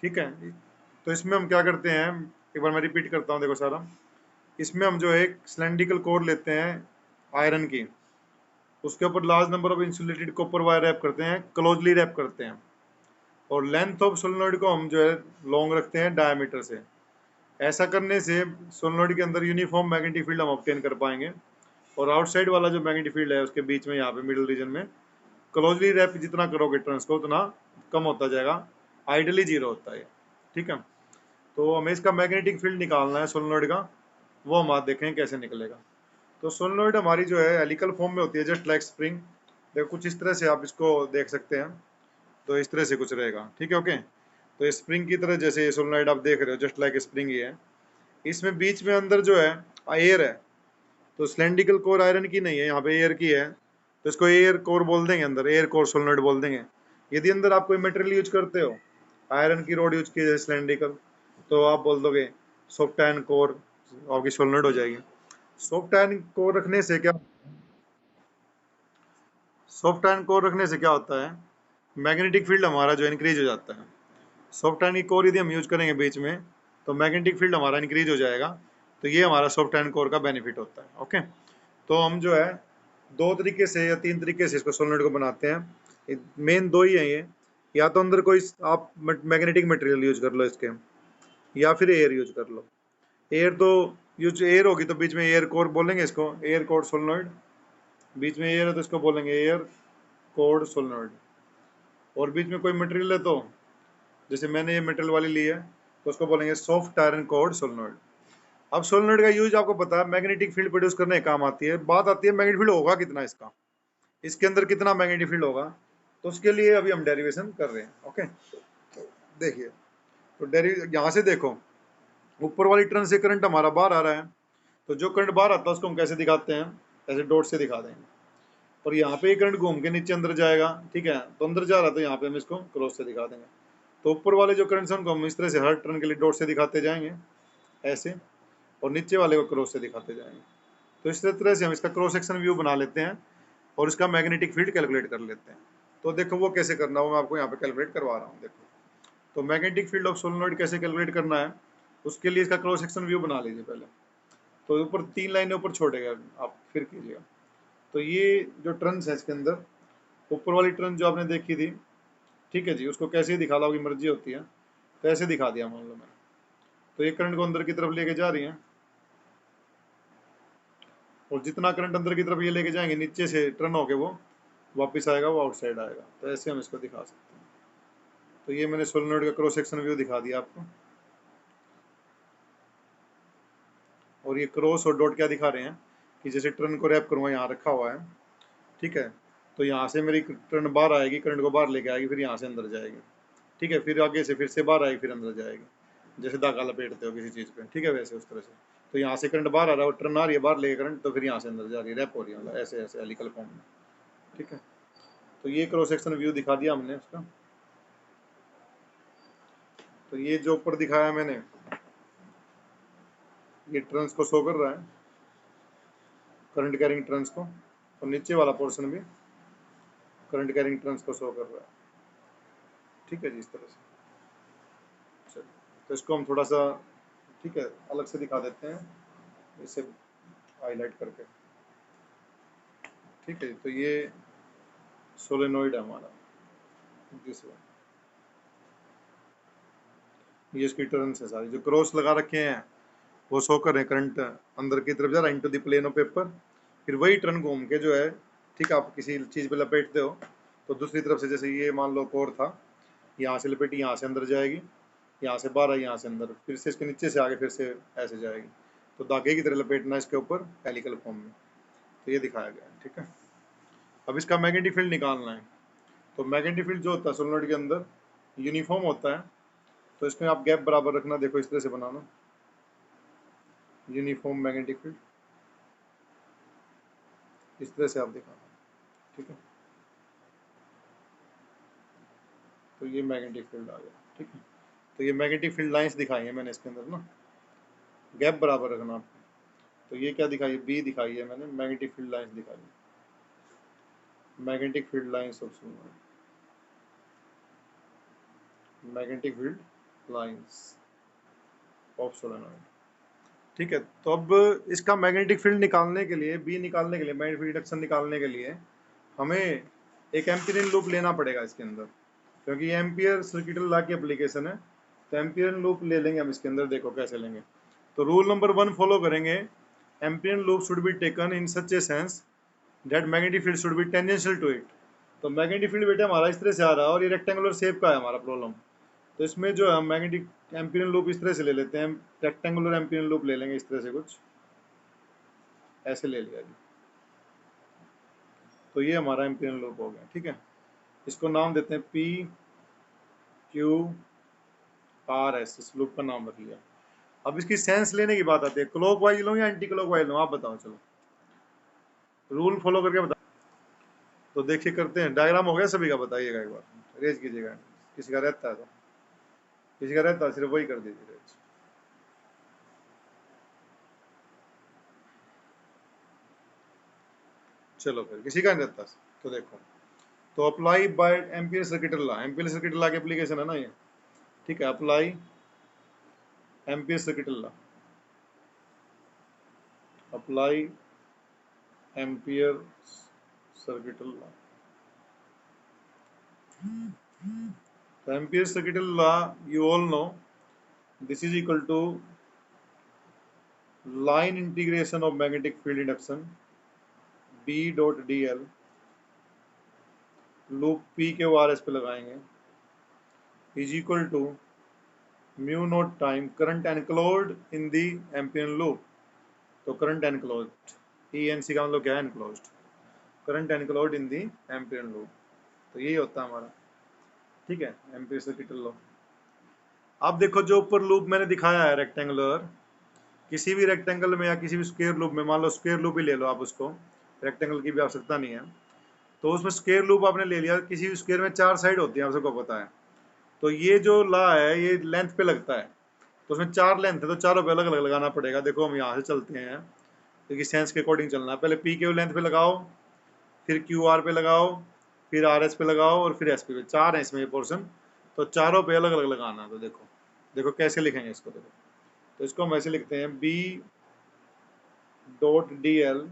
ठीक है। तो इसमें हम क्या करते हैं, एक बार मैं रिपीट करता हूँ, देखो सारा। इसमें हम जो है एक सिलेंड्रिकल कोर लेते हैं आयरन की, उसके ऊपर large number of insulated copper wire wrap करते हैं, क्लोजली रैप करते हैं, और लेंथ ऑफ सोलेनोइड को हम जो है लॉन्ग रखते हैं डायमीटर से। ऐसा करने से सोलेनोइड के अंदर यूनिफॉर्म मैग्नेटिक फील्ड हम ऑब्टेन कर पाएंगे, और आउटसाइड वाला जो मैग्नेटिक फील्ड है उसके बीच में यहाँ पे मिडिल रीजन में क्लोजली रैप जितना करोगे टर्न्स को उतना कम होता जाएगा, आइडली जीरो होता है। ठीक है। तो हमें इसका मैग्नेटिक फील्ड निकालना है सोलेनोइड का, वो हम आज देखें कैसे निकलेगा। तो सोलेनोइड हमारी जो है हेलिकल फॉर्म में होती है, जस्ट लाइक स्प्रिंग। देखो कुछ इस तरह से आप इसको देख सकते हैं, तो इस तरह से कुछ रहेगा। ठीक है, ओके। तो स्प्रिंग की तरह जैसे ये सोलेनोइड आप देख रहे हो, जस्ट लाइक स्प्रिंग ही है। इसमें बीच में अंदर जो है एयर है, तो सिलेंड्रिकल कोर आयरन की नहीं है, यहाँ पे एयर की है, तो इसको एयर कोर बोल देंगे, अंदर एयर कोर सोलेनोइड बोल देंगे। यदि अंदर आप कोई मटेरियल यूज करते हो, आयरन की रोड यूज की है सिलेंड्रिकल, तो आप बोल दोगे सॉफ्ट आयरन कोर, आपकी सोलेनोइड हो जाएगी। सॉफ्ट आयरन कोर रखने से क्या, सॉफ्ट आयरन कोर रखने से क्या होता है, मैग्नेटिक फील्ड हमारा जो इंक्रीज हो जाता है। सॉफ्ट आयरन की कोर यदि हम यूज करेंगे बीच में, तो मैग्नेटिक फील्ड हमारा इंक्रीज हो जाएगा। तो ये हमारा सॉफ्ट आयरन कोर का बेनिफिट होता है। ओके। तो हम जो है दो तरीके से या तीन तरीके से इसको सोलेनोइड को बनाते हैं, मेन दो ही है ये। या तो अंदर कोई आप मैग्नेटिक मटेरियल यूज कर लो इसके, या फिर एयर यूज कर लो। एयर तो यूज एयर होगी तो बीच में एयर कोर बोलेंगे इसको, एयर कोर सोलेनोइड। बीच में एयर है तो इसको बोलेंगे एयर कोर सोलेनोइड। और बीच में कोई मटेरियल है तो, जैसे मैंने ये मेटल वाली ली है, तो उसको बोलेंगे सॉफ्ट आयरन कोर सोलेनोइड। अब सोलेनोइड का यूज आपको पता है, मैग्नेटिक फील्ड प्रोड्यूस करने का काम आती है। बात आती है मैग्नेटिक फील्ड होगा कितना इसका, इसके अंदर कितना मैग्नेटिक फील्ड होगा, तो उसके लिए अभी हम डेरिवेशन कर रहे हैं। ओके। देखिए, तो यहाँ से देखो, ऊपर वाली टर्न से करंट हमारा बाहर आ रहा है, तो जो करंट बाहर आता है उसको हम कैसे दिखाते हैं, ऐसे डॉट से दिखा देंगे। और यहाँ पे करंट घूम के नीचे अंदर जाएगा, ठीक है, तो अंदर जा रहा है तो यहाँ पे हम इसको क्रॉस से दिखा देंगे। तो ऊपर वाले जो करंट है उनको हम इस तरह से हर टर्न के लिए डॉट से दिखाते जाएंगे ऐसे, और नीचे वाले को क्रॉस से दिखाते जाएंगे। तो इस तरह से हम इसका क्रॉस सेक्शन व्यू बना लेते हैं, और इसका मैग्नेटिक फील्ड कैलकुलेट कर लेते हैं। तो देखो वो कैसे करना है, वो मैं आपको यहाँ पे कैलकुलेट करवा रहा हूँ। देखो, तो मैग्नेटिक फील्ड ऑफ सोलेनोइड कैसे कैलकुलेट करना है, उसके लिए इसका क्रॉस सेक्शन व्यू बना लीजिए पहले। तो ऊपर तीन लाइनें ऊपर छोड़ेगा, आप फिर कीजिएगा। तो ये जो टर्न्स है इसके अंदर, ऊपर वाली टर्न जो आपने देखी थी, ठीक है जी, उसको कैसे दिखा लो, आपकी मर्जी होती है। तो ऐसे दिखा दिया मान लो मैंने। तो ये करंट को अंदर की तरफ लेके जा रही है, और जितना करंट अंदर की तरफ ये लेके जाएंगे, नीचे से टर्न होके वो वापस आएगा, वो आउटसाइड आएगा। तो ऐसे हम इसको दिखा सकते हैं। तो ये मैंने सोलेनोइड का क्रॉस सेक्शन व्यू दिखा दिया आपको। और ये क्रॉस और डॉट क्या दिखा रहे हैं, कि जैसे टर्न को रैप करूँगा, यहाँ रखा हुआ है, ठीक है। तो यहाँ से मेरी टर्न बाहर आएगी, करंट को बाहर लेके आएगी, फिर यहाँ से अंदर जाएगी, ठीक है। फिर आगे से फिर से बाहर आएगी, फिर अंदर जाएगी, जैसे धागा लपेटते हो किसी चीज़ पे, ठीक है, वैसे उस तरह से। तो यहाँ से करंट बाहर आ रहा है, टर्न आ रही है बाहर लेके करंट, तो फिर यहाँ से अंदर जा रही है, रैप हो रही है, मतलब ऐसे ऐसे हेलिकल फॉर्म में, ठीक है। तो ये क्रॉस सेक्शन व्यू दिखा दिया हमने उसका। तो ये जो ऊपर दिखाया मैंने, ये ट्रांस को शो कर रहा है, करंट कैरिंग ट्रांस को, और नीचे वाला पोर्शन भी करंट कैरिंग ट्रांस को शो कर रहा है, ठीक है जी, इस तरह से। चलिए, तो इसको हम थोड़ा सा, ठीक है, अलग से दिखा देते हैं, इसे हाईलाइट करके, ठीक है। तो ये सोलेनोइड है हमारा, दिस वन, ये इसकी टर्न्स है सारी, जो क्रॉस लगा रखे हैं वो शो कर रहे हैं करंट अंदर की तरफ जा रहा है into the plane of paper. फिर वही टर्न घूम के जो है, ठीक है, आप किसी चीज़ पे लपेटते हो, तो दूसरी तरफ से, जैसे ये मान लो कोर था, यहाँ से लपेटी, यहाँ से अंदर जाएगी, यहाँ से बाहर आई, यहाँ से अंदर, फिर से इसके नीचे से आगे फिर से ऐसे जाएगी। तो धागे की तरह लपेटना इसके ऊपर हेलिकल फॉर्म में। तो ये दिखाया गया है, ठीक है। अब इसका मैग्नेटिक फील्ड निकालना है। तो मैग्नेटिक फील्ड जो होता है सोलेनोइड के अंदर यूनिफॉर्म होता है, तो इसमें आप गैप बराबर रखना, देखो इस तरह से बनाना, यूनिफॉर्म मैग्नेटिक फील्ड, इस तरह से आप दिखाना, ठीक है। तो ये मैग्नेटिक फील्ड आ गया, ठीक है। तो ये मैग्नेटिक फील्ड लाइंस दिखाई है मैंने इसके अंदर ना, गैप बराबर रखना आपको। तो ये क्या दिखाई है, बी दिखाई है मैंने, मैग्नेटिक फील्ड लाइंस दिखाई है, magnetic field lines of solenoid, magnetic field lines of solenoid. ठीक है, तो अब इसका मैग्नेटिक फील्ड निकालने के लिए, बी निकालने के लिए, मैग्नेटिक फील्ड इंडक्शन निकालने के लिए हमें एक एम्पीरियन लूप लेना पड़ेगा इसके अंदर, क्योंकि ये एम्पियर सर्किट लॉ की एप्लीकेशन है। तो एम्पिरियन लूप ले लेंगे हम इसके अंदर, देखो कैसे लेंगे। तो रूल नंबर 1 फॉलो करेंगे, Amperian loop should be taken in such a sense that magnetic field should be tangential to it. तो मैग्नेटिक फील्ड बेटा हमारा इस तरह से आ रहा है और ये रेक्टेंगुलर शेप का है हमारा प्रॉब्लम। तो इसमें जो है हम मैग्नेटिक एम्पिरियन लूप इस तरह से ले लेते हैं, रेक्टेंगुलर एम्पिरियन लूप ले लेंगे इस तरह से, कुछ ऐसे ले लिया जी। तो ये हमारा एम्पिरियन लूप हो गया। ठीक है, इसको नाम देते हैं पी क्यू आर एस, इस लूप का नाम रख लिया। अब इसकी सेंस लेने की बात आती है, क्लॉक वाइज लूँ या एंटी क्लॉक वाइज लूँ, आप बताओ, चलो रूल फॉलो करके बताओ। तो देखिए करते हैं, डायग्राम हो गया सभी का, बताइएगा एक बार, रेज कीजिएगा, किसी का रहता है तो, किसी का रहता है सिर्फ वही कर दीजिए रेज। चलो फिर किसी का नहीं रहता तो देखो, तो apply by Ampere circuit law, Ampere circuit law की एप्लीकेशन है ना ये। ठीक है, apply Ampere circuit law, apply Ampere circuit law. तो Ampere circuit law you all know, this is equal to line integration of magnetic field induction B dot D L, loop P के R S पे लगाएंगे, is equal to mu naught time current enclosed in the Ampere loop. तो current enclosed, E N C का मतलब क्या है, enclosed, current enclosed in the Ampere loop. तो यही होता है हमारा। ठीक है, एम्पियर सर्किट लॉ। अब देखो जो ऊपर लूप मैंने दिखाया है रेक्टेंगुलर, किसी भी रेक्टेंगल में या किसी भी स्क्वायर लूप में, मान लो स्क्वायर लूप ही ले लो आप, उसको रेक्टेंगल की भी आवश्यकता नहीं है। तो उसमें स्क्वायर लूप आपने ले लिया, किसी भी स्क्वायर में 4 साइड होती है, आप सबको पता है। तो ये जो लॉ है ये लेंथ पे लगता है, तो उसमें 4 लेंथ है, तो चारों पे अलग अलग लगाना पड़ेगा। देखो हम यहाँ से चलते हैं, क्योंकि सेंस के अकॉर्डिंग चलना है। पहले पी के लेंथ पे लगाओ, फिर क्यू आर पे लगाओ, फिर आर एस पे लगाओ, और फिर एस पी पे। 4 है इसमें ये पोर्शन, तो चारों पे अलग अलग लगाना। तो देखो देखो कैसे लिखेंगे इसको, देखो तो इसको हम ऐसे लिखते हैं, बी डॉट डी एल।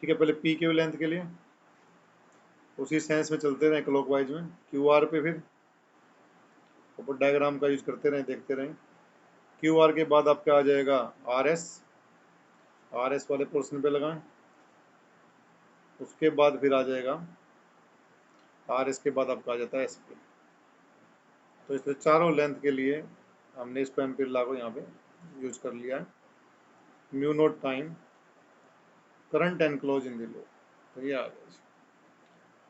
ठीक है, पहले पी के लेंथ के लिए उसी सेंस में चलते रहे क्लॉकवाइज में, क्यू आर पे फिर ऊपर डायग्राम का यूज करते रहें, देखते रहें। क्यू आर के बाद आपका आ जाएगा आर एस, आर एस वाले पोर्शन पे लगाएं। उसके बाद फिर आ जाएगा आर एस के बाद आपका आ जाता है एस पे। तो इससे चारों लेंथ के लिए हमने इसको एम्पीयर लॉ को यहाँ पे यूज कर लिया है। Mu naught time current enclose in the loop, तो ये आ गया।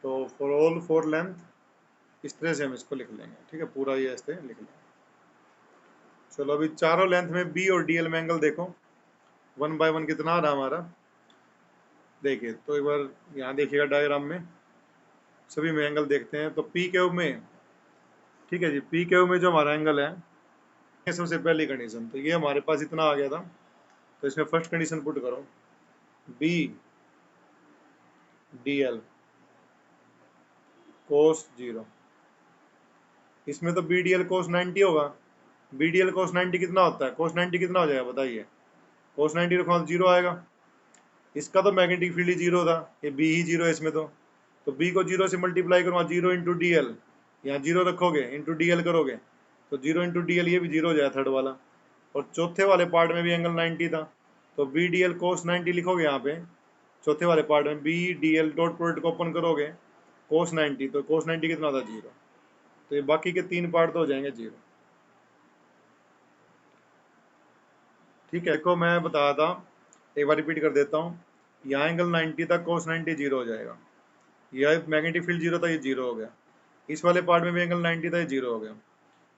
तो फॉर ऑल 4 लेंथ इस तरह से हम इसको लिख लेंगे। ठीक है, पूरा ये ऐसे लिख लेंगे। चलो अभी चारों लेंथ में बी और डी एल में एंगल देखो, 1 बाय 1 कितना आ रहा है हमारा, देखिए। तो एक बार यहाँ देखिएगा डायग्राम में, सभी में एंगल देखते हैं। तो पी क्यू में, ठीक है जी, पी क्यू में जो हमारा एंगल है, ये सबसे पहली कंडीशन, तो ये हमारे पास इतना आ गया था। तो इसमें फर्स्ट कंडीशन पुट करो, बी डी एल कोस 0। इसमें तो बी डी एल कोस 90 होगा। बी डी एल कोस 90 कितना होता है, कोस 90 कितना हो जाएगा बताइए, कोस 90 रखो 0 आएगा। इसका तो मैग्नेटिक फील्ड ही 0 था, ये बी ही 0 है इसमें। तो बी को 0 से मल्टीप्लाई करूँगा, 0 इंटू डी एल, यहाँ 0 रखोगे इंटू डी एल करोगे, तो 0 इंटू डी एल, ये भी 0 हो जाए थर्ड वाला। और चौथे वाले पार्ट में भी एंगल 90 था, तो बी डी एल कोस 90 लिखोगे यहाँ पे चौथे वाले पार्ट में, B D L dot product को ओपन करोगे, कोस 90, तो कोस 90 कितना था, 0। तो ये बाकी के 3 पार्ट तो हो जाएंगे 0। ठीक है, देखो मैं बता था, एक बार रिपीट कर देता हूँ। यहाँ एंगल 90 था, कोस 90 0 हो जाएगा। यह मैग्नेटिक फील्ड 0 था, ये 0 हो गया। इस वाले पार्ट में भी एंगल 90 था, ये 0 हो गया।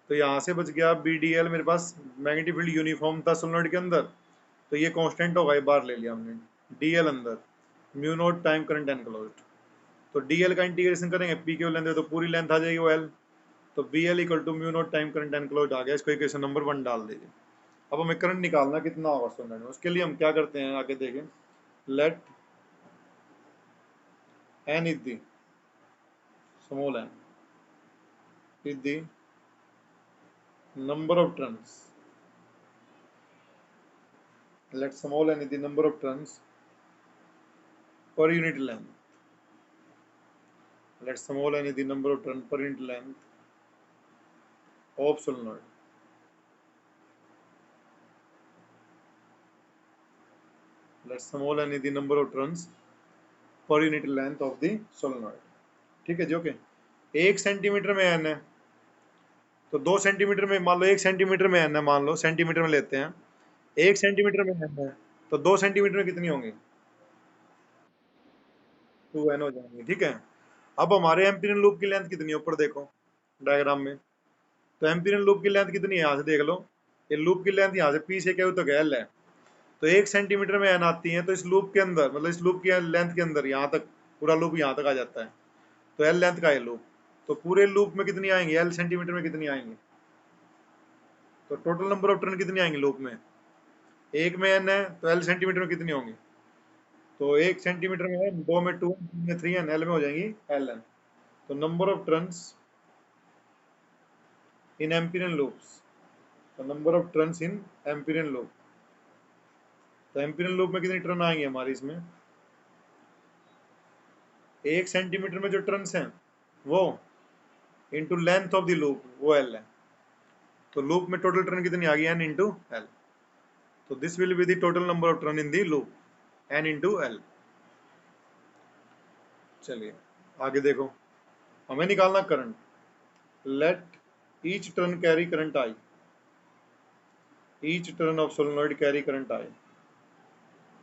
तो यहाँ से बच गया बी डी एल, मेरे पास मैग्नेटिक फील्ड यूनिफॉर्म था सोलेनोइड के अंदर, तो ये कांस्टेंट होगा, ये बार ले लिया हमने। डी एल अंदर mu naught time current enclosed. तो डी एल का इंटीग्रेशन करेंगे, पी क्यू लेंथ है तो पूरी लेंथ आ जाएगी वो एल। तो B L equal to mu naught time current enclosed आ गया। इसको इक्वेशन नंबर 1 डाल दीजिए। अब हमें करंट निकालना कितना होगा सोलेनोइड में, उसके लिए हम क्या करते हैं आगे देखें। Let N is the small N, is the number of turns. Let small n is the number of turns per unit length. Let small n is the number of turns per unit length of solenoid. Let small n is the number of turns per unit length of the solenoid. ठीक है जी, okay. 1 centimetre में n है, तो 2 centimetre में, मान लो 1 centimetre में n है, मान लो सेंटीमीटर में लेते हैं, 1 सेंटीमीटर में n है, तो 2 सेंटीमीटर में कितनी होंगी? 2n हो जाएंगी, ठीक है। अब हमारे एम्पीरियन लूप की लेंथ कितनी है, ऊपर देखो डायग्राम में। तो एम्पीरियन लूप की लेंथ कितनी है, यहाँ से देख लो। ये लूप की लेंथ यहाँ से पी से क्या तक एल है, तो 1 सेंटीमीटर में एन आती है, तो इस लूप के अंदर, मतलब इस लूप की लेंथ के अंदर यहाँ तक, पूरा लूप यहाँ तक आ जाता है, तो एल लेंथ का है लूप। तो पूरे लूप में कितनी आएंगी, एल सेंटीमीटर में कितनी आएंगी? तो टोटल नंबर ऑफ टर्न कितनी आएंगी लूप में? एक में एन है, तो एल सेंटीमीटर में कितनी होंगी? तो 1 सेंटीमीटर में है, 2 में 2, 3 में 3 एन, एल में हो जाएंगी एल एन। तो number of turns in Amperian loops, तो number of turns in Amperian loop, तो एम्पीरियन लूप में कितनी टर्न आएंगे हमारी इसमें? 1 सेंटीमीटर में जो टर्न्स हैं वो into length of the loop, वो एल है। तो लूप में टोटल टर्न कितनी आ गई, एन इंटू एल। तो this will be the total number of turn in the loop, N into L. चलिए आगे देखो, हमें निकालना current. Let each turn carry current I, each turn of solenoid carry current I,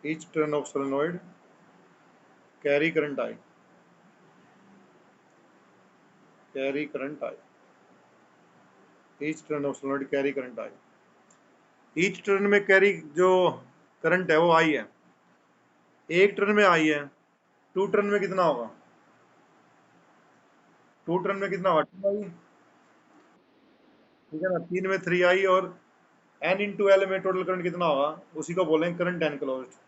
each turn of solenoid carry current I, carry current I, each turn of solenoid carry current I. Each turn में carry जो current है वो आई है, एक turn में आई है, 2 turn में कितना होगा? 2 टर्न में कितना होगा? 2 आई, ठीक है ना। 3 में 3 आई, और एन इंटू एल में टोटल करंट कितना होगा, उसी को बोलेंगे करंट एनक्लोज्ड।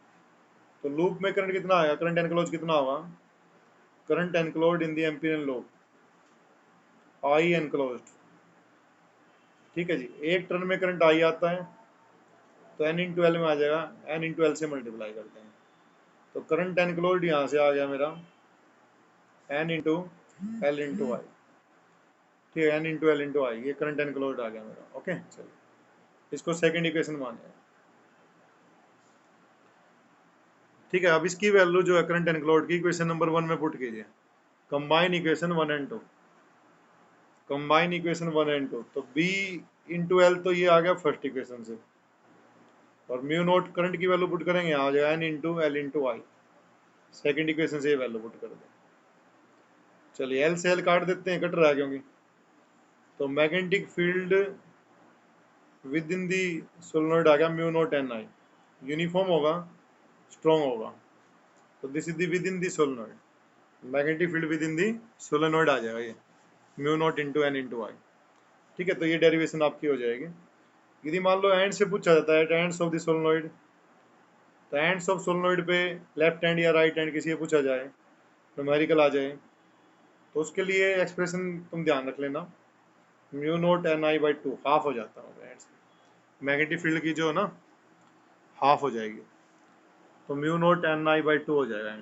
तो लूप में करंट कितना आएगा, करंट एनक्लोज कितना होगा? Current enclosed in the Amperian loop I enclosed, ठीक है जी। एक टर्न में करंट आई आता है, तो एन इंटू एल में आ जाएगा, एन इंटू एल से मल्टीप्लाई करते हैं, तो करंट एनक्लोज्ड यहाँ से आ गया मेरा N into L into I, ठीक है, एन इंटू एल इंटू आई, ये करंट एनक्लोज्ड आ गया मेरा। ओके, चलिए इसको सेकंड इक्वेशन माने, ठीक है। अब इसकी वैल्यू जो है करंट एनक्लोज्ड की, इक्वेशन नंबर 1 में पुट कीजिए। Combine equation 1 and 2, combine equation 1 and 2, तो बी इंटू एल, तो ये आ गया फर्स्ट इक्वेशन से, और म्यू नोट करंट की वैल्यू पुट करेंगे, आ जाएगा एन इंटू एल इंटू आई, सेकेंड इक्वेशन से ये वैल्यू पुट कर दें। चलिए एल से एल काट देते हैं, कट रहा है क्योंकि, तो magnetic field within the solenoid आ गया mu naught N I, uniform होगा, स्ट्रॉन्ग होगा, तो this is the within the solenoid, magnetic field within the solenoid आ जाएगा ये mu naught into N into I, ठीक है। तो ये डेरिवेशन आपकी हो जाएगी। यदि मान लो एंड से पूछा जाता है, एंड्स ऑफ द सोलेनोइड, तो एंड्स ऑफ सोलेनोइड पे लेफ्ट हैंड या राइट हैंड किसी से पूछा जाए, न्यूमेरिकल आ जाए, तो उसके लिए एक्सप्रेशन तुम ध्यान रख लेना, mu naught N I by 2 half हो जाता है, मैग्नेटिक फील्ड की जो है ना हाफ हो जाएगी, तो mu naught N I by 2 हो जाएगा।